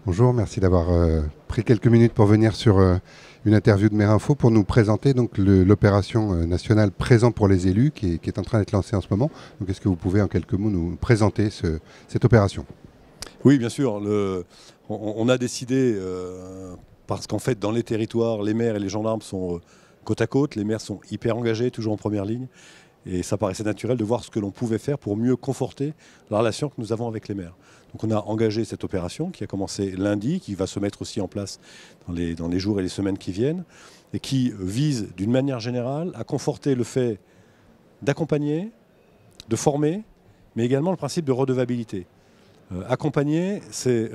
Bonjour, merci d'avoir pris quelques minutes pour venir sur une interview de Maire Info pour nous présenter donc l'opération nationale Présent pour les élus qui est en train d'être lancée en ce moment. Donc est-ce que vous pouvez en quelques mots nous présenter cette opération? Oui, bien sûr. On a décidé, parce qu'en fait, dans les territoires, les maires et les gendarmes sont côte à côte. Les maires sont hyper engagés, toujours en première ligne. Et ça paraissait naturel de voir ce que l'on pouvait faire pour mieux conforter la relation que nous avons avec les maires. Donc on a engagé cette opération qui a commencé lundi, qui va se mettre aussi en place dans les jours et les semaines qui viennent, et qui vise d'une manière générale à conforter le fait d'accompagner, de former, mais également le principe de redevabilité. Accompagner, c'est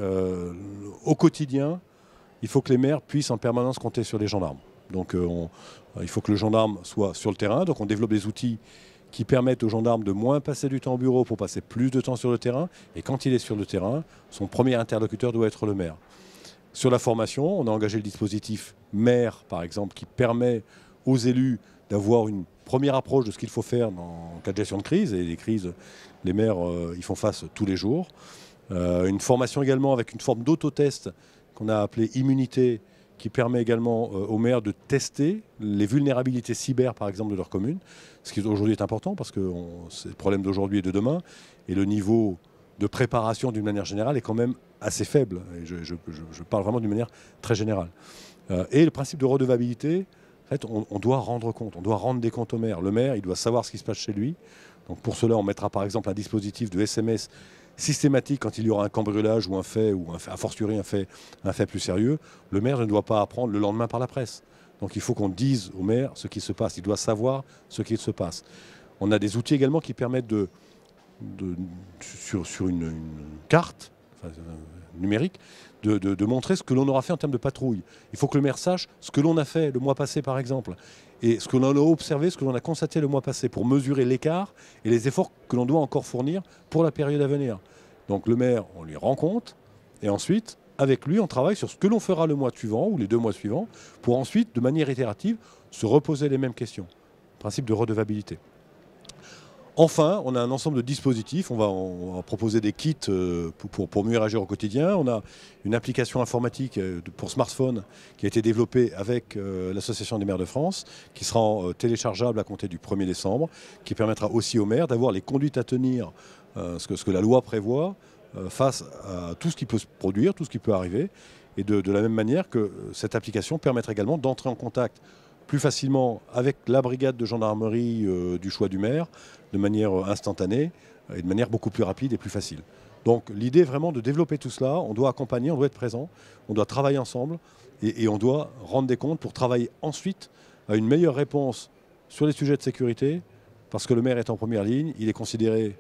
au quotidien, il faut que les maires puissent en permanence compter sur les gendarmes. Donc il faut que le gendarme soit sur le terrain. Donc on développe des outils qui permettent aux gendarmes de moins passer du temps au bureau pour passer plus de temps sur le terrain. Et quand il est sur le terrain, son premier interlocuteur doit être le maire. Sur la formation, on a engagé le dispositif maire, par exemple, qui permet aux élus d'avoir une première approche de ce qu'il faut faire en cas de gestion de crise. Et les crises, les maires y font face tous les jours. Une formation également avec une forme d'autotest qu'on a appelée immunité, qui permet également aux maires de tester les vulnérabilités cyber, par exemple, de leur commune, ce qui aujourd'hui est important parce que c'est le problème d'aujourd'hui et de demain, et le niveau de préparation d'une manière générale est quand même assez faible. Et je parle vraiment d'une manière très générale. Et le principe de redevabilité, en fait, on doit rendre compte, on doit rendre des comptes au maire. Le maire, il doit savoir ce qui se passe chez lui. Donc pour cela, on mettra par exemple un dispositif de SMS systématique quand il y aura un cambriolage ou un fait, ou a fortiori un fait plus sérieux. Le maire ne doit pas apprendre le lendemain par la presse. Donc il faut qu'on dise au maire ce qui se passe. Il doit savoir ce qui se passe. On a des outils également qui permettent sur une carte numérique de montrer ce que l'on aura fait en termes de patrouille. Il faut que le maire sache ce que l'on a fait le mois passé, par exemple, et ce que l'on a observé, ce que l'on a constaté le mois passé, pour mesurer l'écart et les efforts que l'on doit encore fournir pour la période à venir. Donc le maire, on lui rend compte, et ensuite, avec lui, on travaille sur ce que l'on fera le mois suivant ou les 2 mois suivants, pour ensuite, de manière itérative, se reposer les mêmes questions. Principe de redevabilité. Enfin, on a un ensemble de dispositifs. On va proposer des kits pour mieux réagir au quotidien. On a une application informatique pour smartphone qui a été développée avec l'Association des maires de France, qui sera téléchargeable à compter du 1er décembre, qui permettra aussi aux maires d'avoir les conduites à tenir, ce que la loi prévoit, face à tout ce qui peut se produire, tout ce qui peut arriver. Et de la même manière que cette application permettra également d'entrer en contact plus facilement avec la brigade de gendarmerie du choix du maire, de manière instantanée et de manière beaucoup plus rapide et plus facile. Donc l'idée est vraiment de développer tout cela. On doit accompagner, on doit être présent, on doit travailler ensemble et on doit rendre des comptes pour travailler ensuite à une meilleure réponse sur les sujets de sécurité, parce que le maire est en première ligne, il est considéré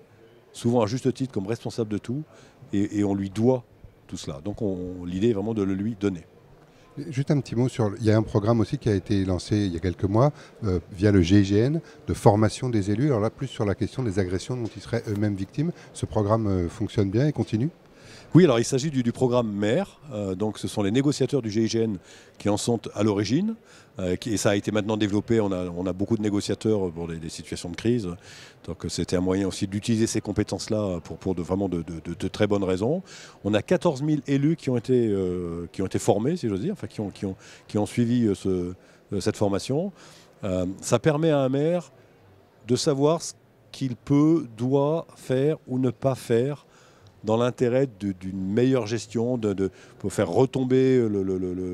souvent à juste titre comme responsable de tout et on lui doit tout cela. Donc l'idée est vraiment de le lui donner. Juste un petit mot sur... Il y a un programme aussi qui a été lancé il y a quelques mois via le GIGN de formation des élus. Alors là, plus sur la question des agressions dont ils seraient eux-mêmes victimes. Ce programme fonctionne bien et continue? Oui, alors il s'agit du programme maire. Donc ce sont les négociateurs du GIGN qui en sont à l'origine. Et ça a été maintenant développé. On a beaucoup de négociateurs pour des situations de crise. Donc c'était un moyen aussi d'utiliser ces compétences-là pour vraiment de très bonnes raisons. On a 14 000 élus qui ont été formés, si j'ose dire, enfin, qui ont suivi cette formation. Ça permet à un maire de savoir ce qu'il peut, doit faire ou ne pas faire dans l'intérêt d'une meilleure gestion, pour faire retomber,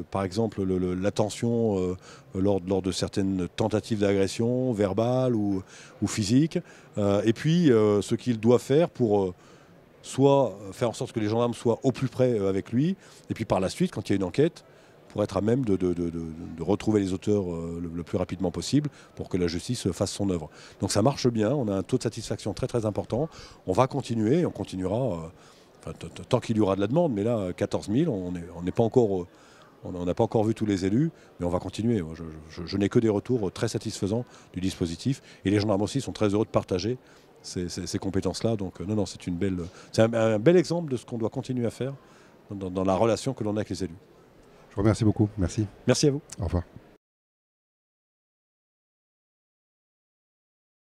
par exemple, l'attention lors de certaines tentatives d'agression verbale ou physique. Et puis, ce qu'il doit faire pour soit faire en sorte que les gendarmes soient au plus près avec lui, et puis par la suite, quand il y a une enquête, pour être à même de retrouver les auteurs le plus rapidement possible pour que la justice fasse son œuvre. Donc ça marche bien, on a un taux de satisfaction très très important. On va continuer et on continuera tant qu'il y aura de la demande, mais là 14 000, on n'est pas encore... on n'a pas encore vu tous les élus, mais on va continuer. Je n'ai que des retours très satisfaisants du dispositif. Et les gendarmes aussi sont très heureux de partager ces compétences-là. Donc non, c'est un bel exemple de ce qu'on doit continuer à faire dans la relation que l'on a avec les élus. Je vous remercie beaucoup. Merci. Merci à vous. Au revoir.